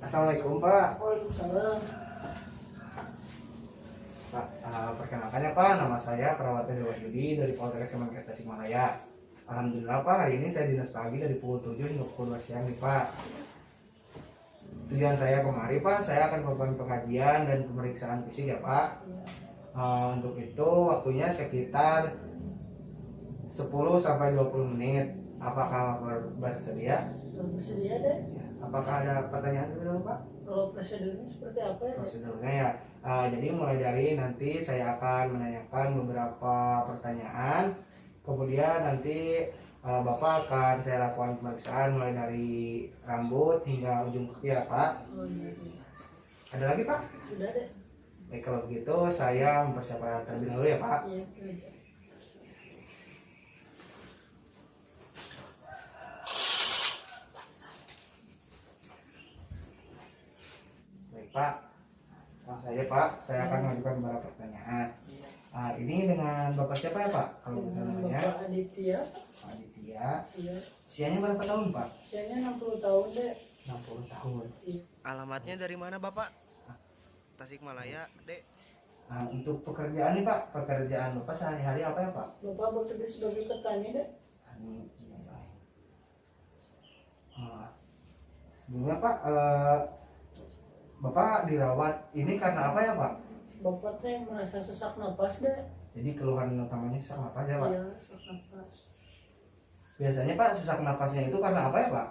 Assalamualaikum Pak. Waalaikumsalam. Pak, perkenalkan ya Pak, nama saya Perawat Dewa Yudi dari Polres Kemenkes Tasikmalaya. Alhamdulillah Pak, hari ini saya dinas pagi dari pukul 7 hingga pukul 2 siang nih Pak. Tujuan saya kemari Pak, saya akan melakukan pengajian dan pemeriksaan fisik ya Pak. Untuk itu waktunya sekitar 10 sampai 20 menit. Apakah bersedia? Bersedia deh. Apakah ada pertanyaan dulu Pak? Kalau prosedurnya seperti apa ya? Prosedurnya ya, jadi mulai dari nanti saya akan menanyakan beberapa pertanyaan, kemudian nanti Bapak akan saya lakukan pemeriksaan mulai dari rambut hingga ujung kaki ya Pak. Oh iya, iya. Ada lagi Pak? Sudah deh. Baik, kalau begitu saya mempersiapkan terlebih dahulu ya Pak. Iya, iya. Baik Pak, saya akan mengajukan beberapa pertanyaan. Ini dengan Bapak siapa ya Pak? Kalau Dengan namanya Bapak Aditya. Pak Aditya. Iya. Usianya berapa tahun Pak? Usianya 60 tahun deh. 60 tahun. Iya. Alamatnya dari mana Bapak? Tasikmalaya, Dek. Untuk pekerjaan nih Pak, pekerjaan Bapak sehari-hari apa ya Pak? Bapak bekerja sebagai petani deh. Sebelumnya Pak, Bapak dirawat ini karena apa ya Pak? Bapak teh merasa sesak napas deh. Jadi keluhan utamanya sesak napas ya Pak? Iya, sesak napas. Biasanya Pak sesak napasnya itu karena apa ya Pak?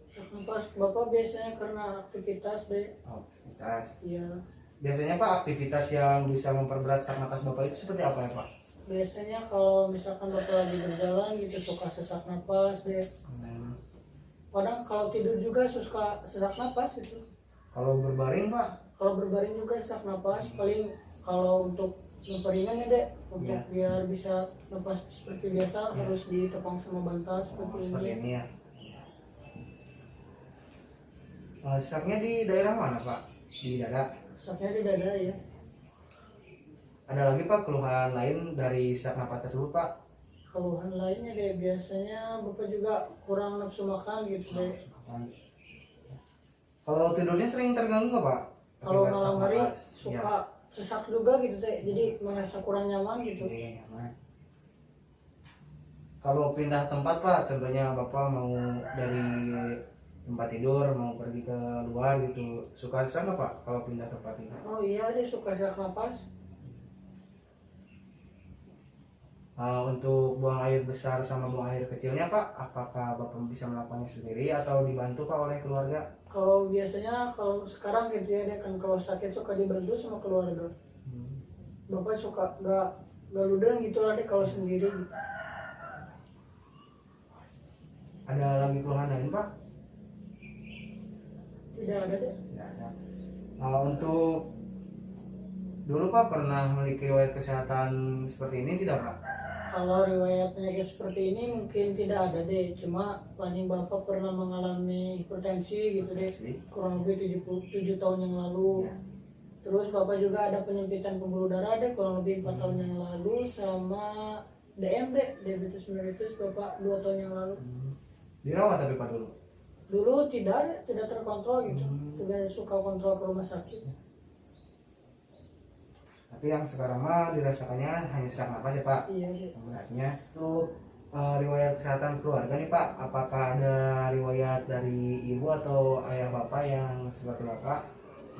Sesak napas Bapak biasanya karena aktivitas deh. Aktivitas. Iya. Biasanya Pak aktivitas yang bisa memperberat sesak napas Bapak itu seperti apa ya Pak? Biasanya kalau misalkan Bapak lagi berjalan gitu suka sesak napas deh. Kadang kalau tidur juga suka sesak napas gitu. Kalau berbaring Pak? Kalau berbaring juga sesak napas. Paling kalau untuk memperingan ya dek, untuk biar bisa napas seperti biasa harus ditepang sama bantal seperti Seperti ini. ini ya. Sesaknya di daerah mana Pak? Di dada? Sesaknya di dada ya. Ada lagi Pak keluhan lain dari sesak napas tersebut Pak? Keluhan lainnya deh biasanya Bapak juga kurang nafsu makan gitu deh. Kalau tidurnya sering terganggu nggak Pak? Kalau Akibat sesak malam hari napas? suka sesak juga gitu deh, jadi merasa kurang nyaman gitu. Iya, nyaman. Kalau pindah tempat Pak, contohnya Bapak mau dari tempat tidur mau pergi ke luar gitu, suka sesak nggak Pak kalau pindah tempat ini? Oh iya deh, suka sesak napas. Untuk buang air besar sama buang air kecilnya Pak, apakah Bapak bisa melakukannya sendiri atau dibantu Pak oleh keluarga? Kalau biasanya kalau sekarang gitu ya deh, kan kalau sakit suka dibantu sama keluarga. Bapak suka gak ludeng gitu lah deh kalau sendiri gitu. Ada lagi keluhan lain Pak? Tidak ada deh. Tidak ada. Untuk dulu Pak pernah memiliki riwayat kesehatan seperti ini tidak Pak? Kalau riwayat penyakit seperti ini mungkin tidak ada deh, cuma paling Bapak pernah mengalami hipertensi gitu deh, kurang lebih 77 tahun yang lalu. Ya. Terus Bapak juga ada penyempitan pembuluh darah deh kurang lebih 4 tahun yang lalu, sama DM deh, diabetes mellitus Bapak 2 tahun yang lalu. Dirawat tapi Pak dulu? Dulu tidak terkontrol gitu, tidak suka kontrol ke rumah sakit. Tapi yang sekarang mah dirasakannya hanya sesak napas ya Pak? Iya sih. Sebenarnya itu riwayat kesehatan keluarga nih Pak, apakah ada riwayat dari ibu atau ayah Bapak yang seperti Bapak?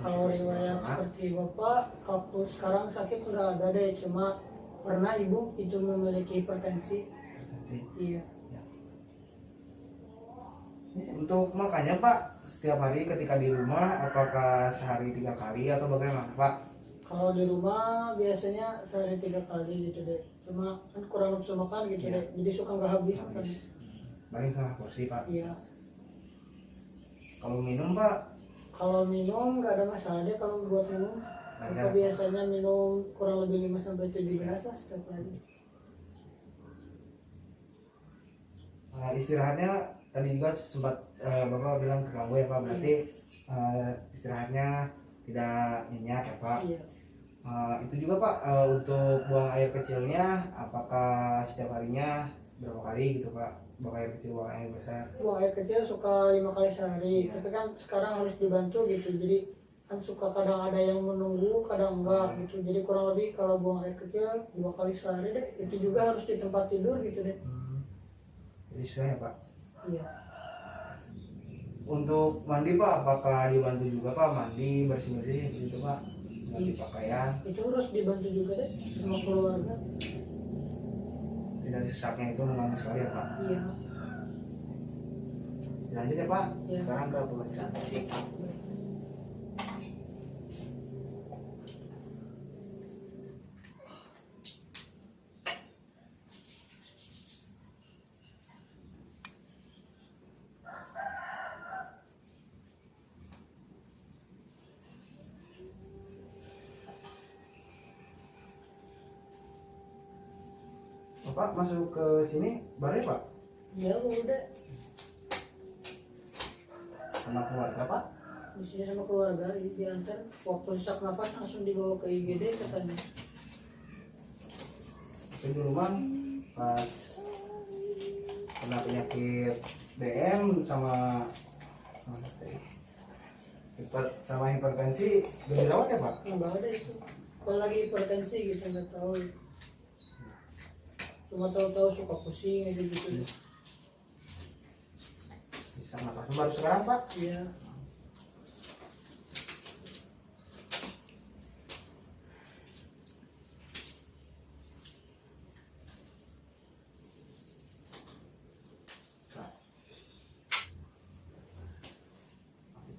Kalau riwayat seperti Bapak, waktu sekarang sakit nggak ada deh, cuma pernah ibu itu memiliki hipertensi. Iya. Untuk makannya Pak, setiap hari ketika di rumah, apakah sehari 3 kali atau bagaimana Pak? Kalau di rumah biasanya sehari 3 kali gitu deh, cuma kan kurang nafsu makan gitu Iya. deh, jadi suka nggak habis makan. Paling setengah porsi Pak. Iya. Kalau minum Pak? Kalau minum nggak ada masalah deh kalau buat minum. Bapak biasanya minum kurang lebih 5 sampai 7 gelas lah setiap hari. Istirahatnya tadi juga sempat Bapak bilang terganggu ya Pak, berarti istirahatnya tidak nyenyak ya Pak? Iya. Itu juga Pak, untuk buang air kecilnya apakah setiap harinya berapa kali gitu Pak? buang air kecil, buang air besar. Buang air kecil suka 5 kali sehari, tapi kan sekarang harus dibantu gitu. Jadi kan suka kadang ada yang menunggu, kadang enggak gitu. Jadi kurang lebih kalau buang air kecil 2 kali sehari deh. Itu juga harus di tempat tidur gitu deh. Jadi susah ya Pak. Iya. Untuk mandi Pak, apakah dibantu juga Pak mandi bersih-bersih gitu Pak? Ganti pakaian. Itu harus dibantu juga deh sama keluarga. Tidak sesaknya itu lama sekali ya Pak. Iya. Lanjut ya Pak. Iya. Sekarang ke pemeriksaan fisik. Bapak masuk ke sini baru ya Pak? Ya udah. Sama keluarga Pak? Di sini sama keluarga diantar. Waktu sesak napas langsung dibawa ke IGD katanya. Tapi dulu Mang pas kena penyakit DM sama hipertensi dirawat ya Pak? Nggak ada itu. Apalagi hipertensi gitu nggak tahu. Cuma tahu-tahu suka pusing aja gitu. Bisa napas baru sekarang Pak? Iya.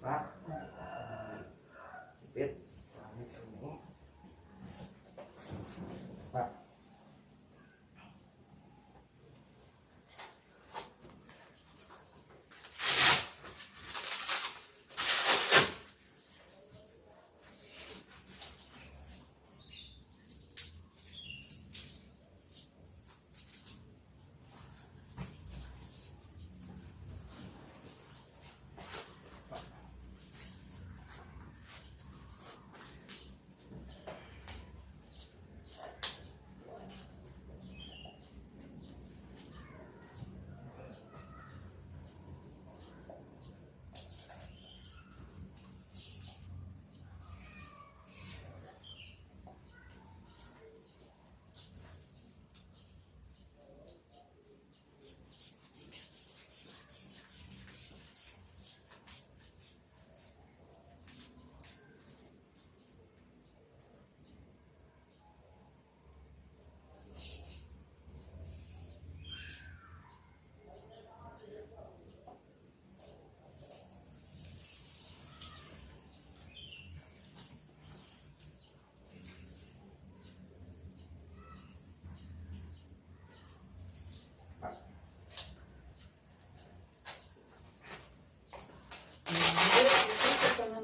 Pak, jepit, sini, Pak.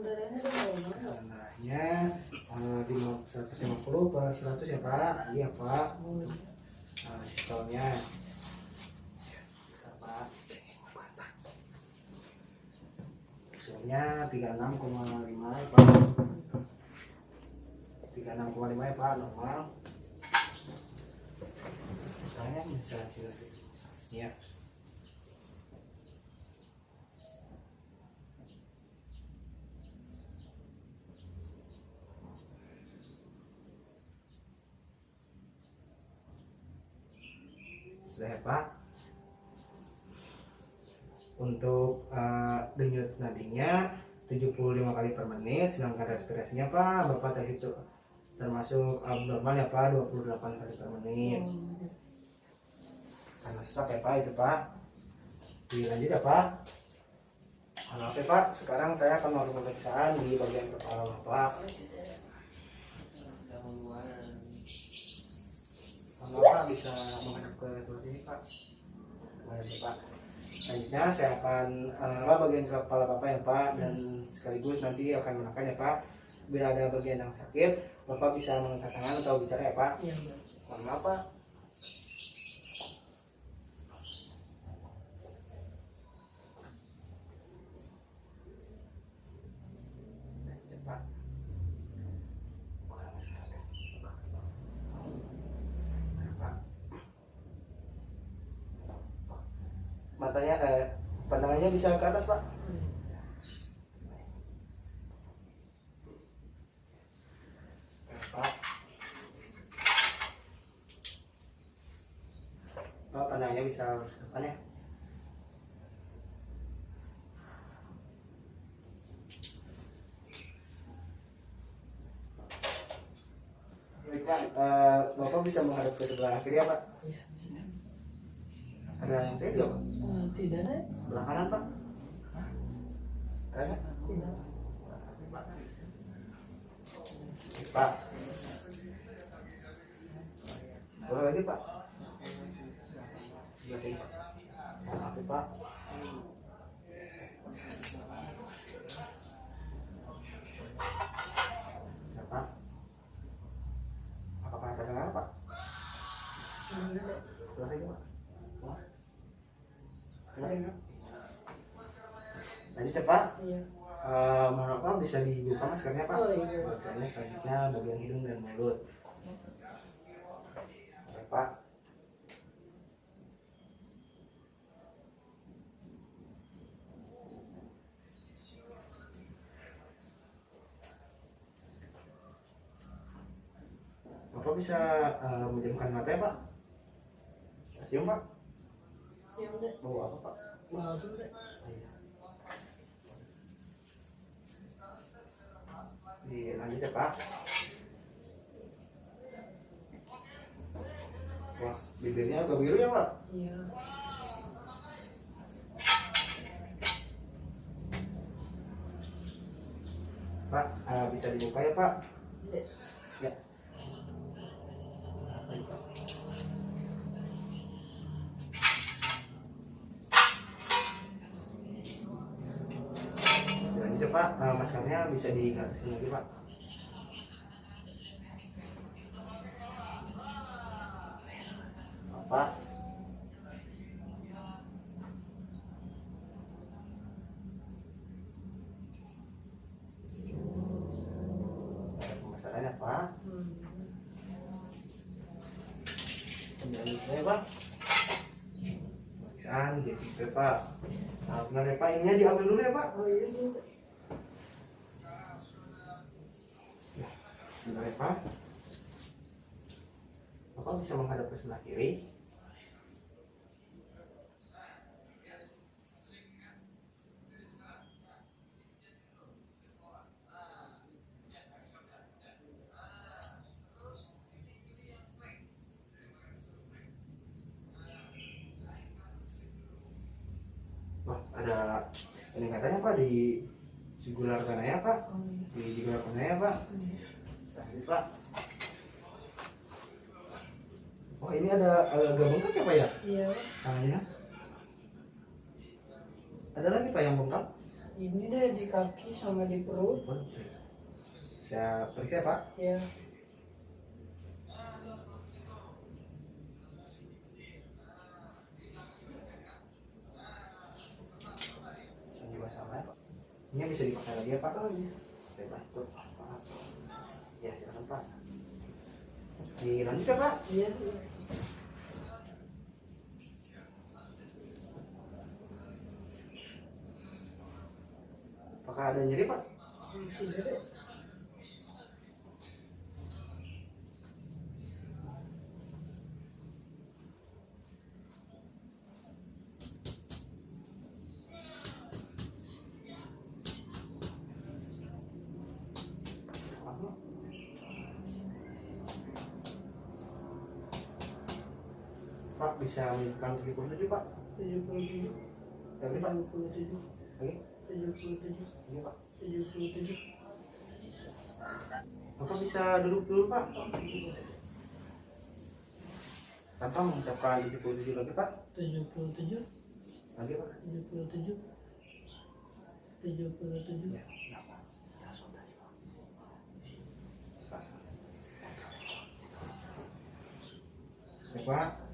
Darahnya di 150 per 100 ya Pak. Iya Pak. Sistolnya Pak. Hasilnya 36,5 ya Pak. 36,5 ya Pak, normal. Saya bisa ya. Sudah ya Pak. Untuk denyut nadinya 75 kali per menit, sedangkan respirasinya Pak Bapak tadi itu termasuk abnormal ya Pak, 28 kali per menit. Karena sesak ya Pak itu Pak. Dilanjut ya Pak. Oke Pak, sekarang saya akan melakukan pemeriksaan di bagian kepala Bapak. Bapak bisa menghadap ke sebelah sini Pak. Baik Pak. Selanjutnya saya akan bagian kepala Bapak ya Pak, dan sekaligus nanti akan menekan ya Pak. Bila ada bagian yang sakit, Bapak bisa mengangkat tangan atau bicara ya Pak. Iya. Mohon maaf Pak. Pak. Pak. matanya pandangannya bisa ke atas Pak. Pak. Pak, pandangannya bisa ke depan ya. Baik Pak, Bapak bisa menghadap ke sebelah kiri ya Pak? Iya, bisa. Ada yang saya tidak Pak? Tidak ada. Sebelah kanan Pak? Ada? Tidak. Pak. Boleh lagi Pak? Sebelah kiri Pak. Maaf ya, Pak. Ya, Pak. Apakah ada dengar Pak? Sebelah kiri Pak. Wah. Dengar ya? Lanjut ya Pak. Iya. Mohon Pak bisa dibuka maskernya Pak. Oh, iya. Maskernya selanjutnya bagian hidung dan mulut. Oke Pak. Bapak bisa menjamkan mata ya Pak? Cium Pak. Siap deh. Bawa apa Pak? Langsung deh. Lanjut ya Pak. Wah, bibirnya agak biru ya Pak? Iya. Pak, bisa dibuka ya Pak? Deh. Ya. Lanjut ya Pak, maskernya bisa dikatasin lagi Pak. Pak. Masalahnya Pak. Selanjutnya Pak. Pemeriksaan gitu Pak. Nah, benar ya Pak, ininya diambil dulu ya Pak. Oh iya. Benar ya Pak. Bapak bisa menghadap ke sebelah kiri. Wah, ada peningkatannya Pak di jugular kanannya Pak. Di jugular kanannya Pak. Nah, Pak. Oh, ini ada agak bengkak ya Pak ya? Iya. Tangannya. Ada lagi Pak yang bengkak? Ini deh di kaki sama di perut. Saya periksa ya Pak. Ya. Ini juga sama ya Pak. Ini bisa dipakai lagi ya Pak? Oh iya. Saya bantu Pak. Ya silakan Pak. Dilanjut ya Pak. Iya. Iya. Apakah ada nyeri Pak? Tidak deh. Pak bisa menunjukkan 77 Pak. 77. Lagi Pak. 77. Lagi. 77. Ini Pak. 77. Bapak bisa duduk dulu Pak. Tanpa mengucapkan 77 lagi Pak. 77. Lagi Pak. 77. 77. Ya, kenapa? Konsultasi Pak. Pak. Ya Pak.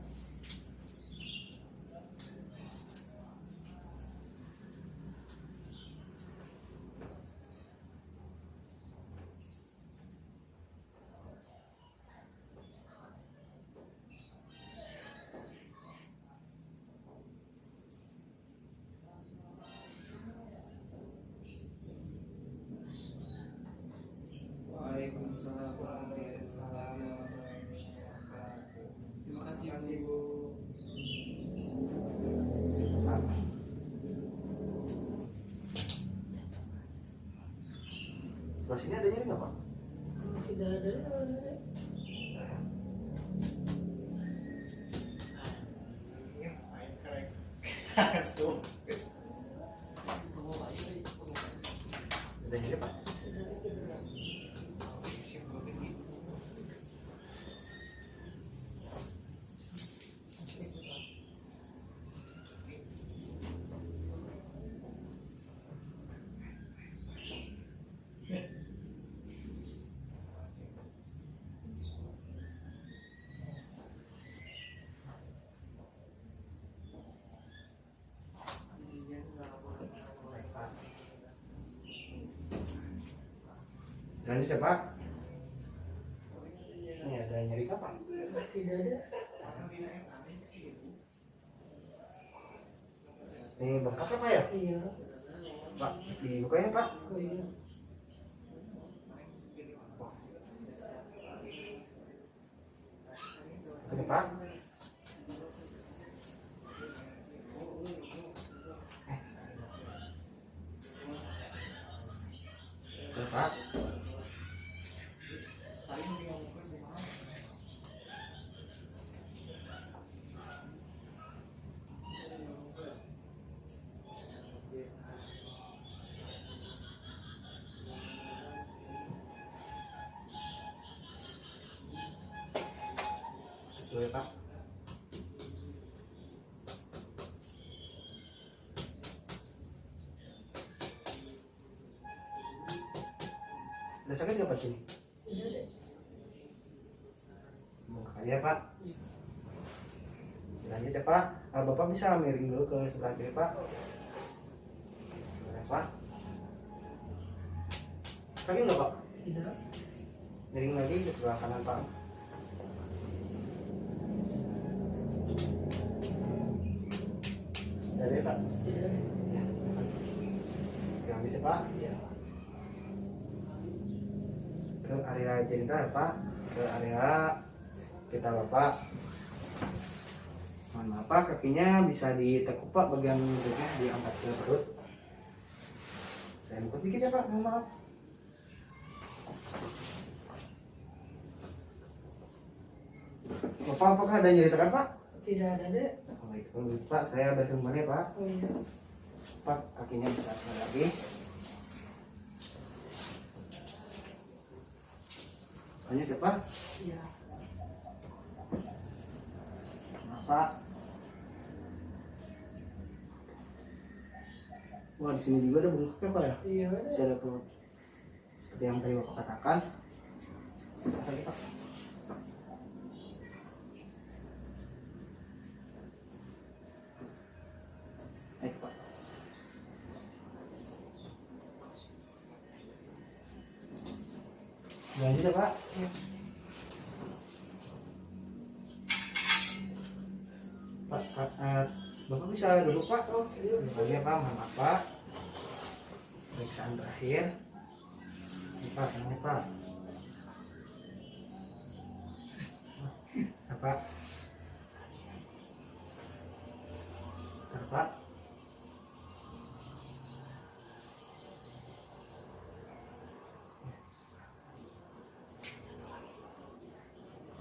Waalaikumsalam warahmatullahi wabarakatuh. Terima kasih Bu. Terus ini ada nyeri nggak Pak? Tidak ada. Masuk. Ada nyeri Pak? Lanjut ya Pak. Ini ada nyeri kapan? Tidak ada. Ini bengkak ya Pak ya? Iya. Pak, dibuka ya Pak. Oh iya. Oke Pak. Oke Pak. Betul ya Pak. Ada sakit nggak Pak sini? Tidak ada. Bengkak ya Pak. Lanjut ya Pak. Bapak bisa miring dulu ke sebelah kiri Pak. Ya, Pak. Sakit nggak Pak? Tidak. Miring lagi ke sebelah kanan Pak. Dari Pak. Tidak. Yang bisa Pak. Ya. Ke area genital ya Pak. Ke area kita Bapak. Mohon maaf Pak, kakinya bisa ditekuk Pak, bagian lututnya diangkat ke perut. Saya buka sedikit ya Pak, mohon maaf. Bapak apakah ada nyeri tekan Pak? Tidak ada deh. Oh, baik. Kalau begitu Pak, saya bantu kembali ya Pak. Oh iya. Pak, kakinya bisa sekali lagi. Lanjut ya Pak. Iya. Maaf Pak. Wah, di sini juga ada bengkaknya Pak ya? Iya ada. Saya ada perut. Seperti yang tadi Bapak katakan. Lagi Pak. Baik Pak. Lanjut ya Pak. Pak, Bapak bisa duduk Pak. Oh, iya Pak, maaf Pak. Pemeriksaan terakhir. Ini Pak, ini Pak. Nah, Pak. Bentar, Pak.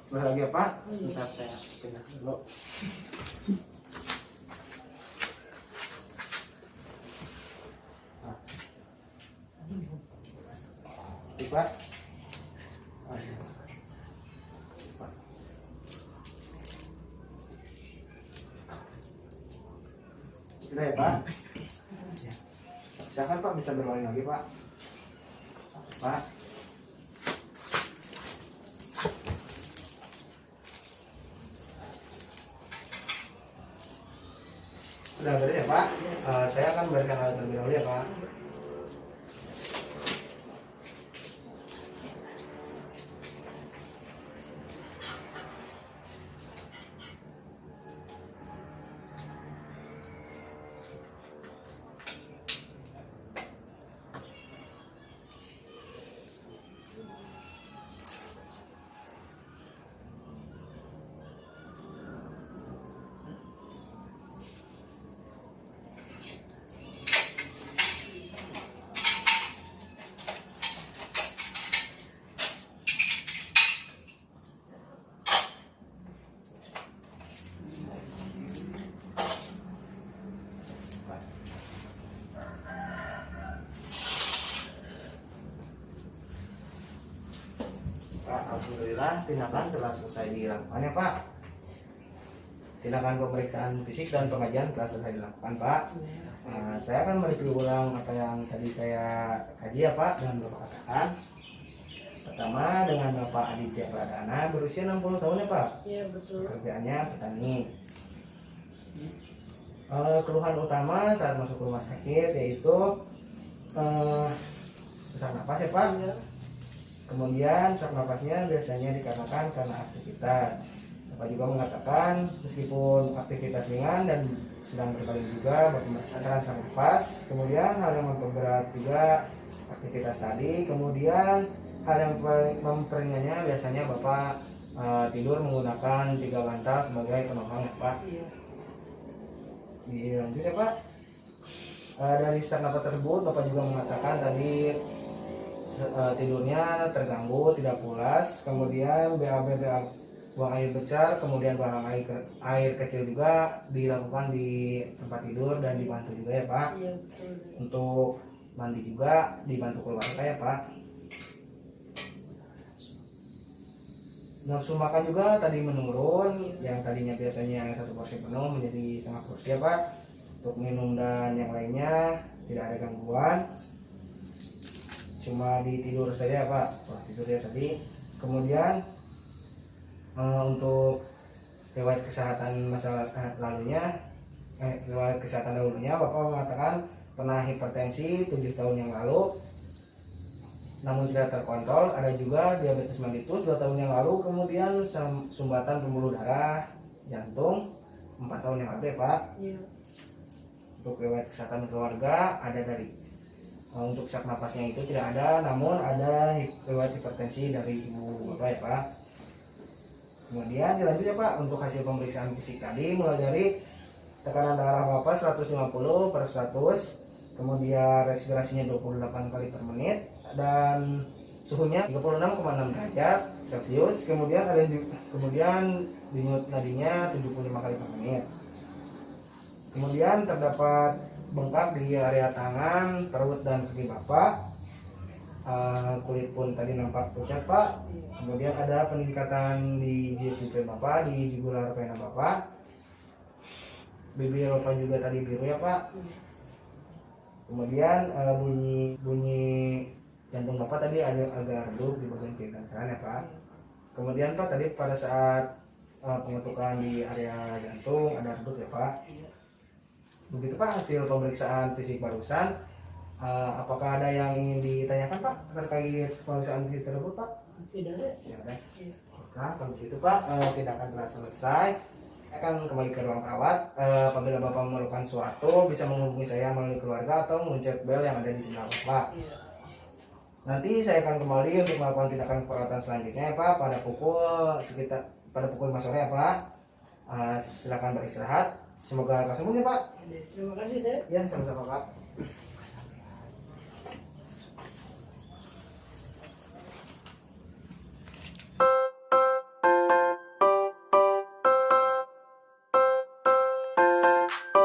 Boleh lagi ya Pak? Bentar saya pindah dulu. Baik, Pak. Pak. Sudah ya Pak? Ya. Silakan Pak, bisa berbaring lagi Pak. Pak. Sudah beres ya Pak? Saya akan berikan alat terlebih dahulu ya Pak. Pak, alhamdulillah tindakan telah selesai dilakukan ya Pak. Tindakan pemeriksaan fisik dan pengajian telah selesai dilakukan Pak. Saya akan mereview ulang apa yang tadi saya kaji ya Pak dan Bapak katakan. Pertama dengan Bapak Aditya Pradana berusia 60 tahun ya Pak. Iya betul. Pekerjaannya petani. Keluhan utama saat masuk rumah sakit yaitu sesak napas ya Pak. Iya. Kemudian sesak napasnya biasanya dikarenakan karena aktivitas. Bapak juga mengatakan meskipun aktivitas ringan dan sedang berbaring juga Bapak merasakan sesak napas. Kemudian hal yang memperberat juga aktivitas tadi. Kemudian hal yang memperingannya biasanya Bapak tidur menggunakan 3 bantal sebagai penopang ya Pak. Iya. Lanjut ya Pak. Dari sesak napas tersebut Bapak juga mengatakan tadi tidurnya terganggu, tidak pulas, kemudian BAB buang air besar, kemudian buang air kecil juga dilakukan di tempat tidur dan dibantu juga ya Pak. Iya betul. Untuk mandi juga dibantu keluarga ya Pak. Nafsu makan juga tadi menurun, yang tadinya biasanya 1 porsi penuh menjadi setengah porsi ya Pak. Untuk minum dan yang lainnya tidak ada gangguan, cuma di tidur saja ya Pak, tidur ya tadi. Kemudian untuk riwayat kesehatan masa lalunya, riwayat kesehatan dahulunya Bapak mengatakan pernah hipertensi 7 tahun yang lalu namun tidak terkontrol, ada juga diabetes mellitus 2 tahun yang lalu, kemudian sumbatan pembuluh darah jantung 4 tahun yang lalu ya Pak. Iya. Untuk riwayat kesehatan keluarga ada dari untuk sesak napasnya itu tidak ada, namun ada riwayat hipertensi dari ibu Bapak ya Pak. Kemudian dilanjut ya Pak untuk hasil pemeriksaan fisik tadi, mulai dari tekanan darah Bapak 150/100, kemudian respirasinya 28 kali per menit dan suhunya 36,6 derajat Celcius, kemudian denyut nadinya 75 kali per menit. Kemudian terdapat bengkak di area tangan, perut dan kaki Bapak. Kulit pun tadi nampak pucat Pak. Kemudian ada peningkatan di GFP Bapak, di jugular vena Bapak. Bibir Bapak juga tadi biru ya Pak. Kemudian bunyi jantung Bapak tadi agak redup di bagian kiri kanan ya Pak. Kemudian Pak tadi pada saat pengetukan di area jantung ada redup ya Pak. Begitu Pak hasil pemeriksaan fisik barusan. Apakah ada yang ingin ditanyakan Pak terkait pemeriksaan fisik tersebut Pak? Tidak ada. Tidak ada. Iya. Nah kalau begitu Pak tindakan telah selesai. Saya akan kembali ke ruang perawat. Apabila Bapak memerlukan sesuatu bisa menghubungi saya melalui keluarga atau mencet bel yang ada di sebelah Bapak. Iya. Nanti saya akan kembali untuk melakukan tindakan perawatan selanjutnya ya Pak pada pukul 5 sore ya Pak. Silakan beristirahat. Semoga lekas sembuh ya Pak. Terima kasih Teh. Ya sama-sama Pak.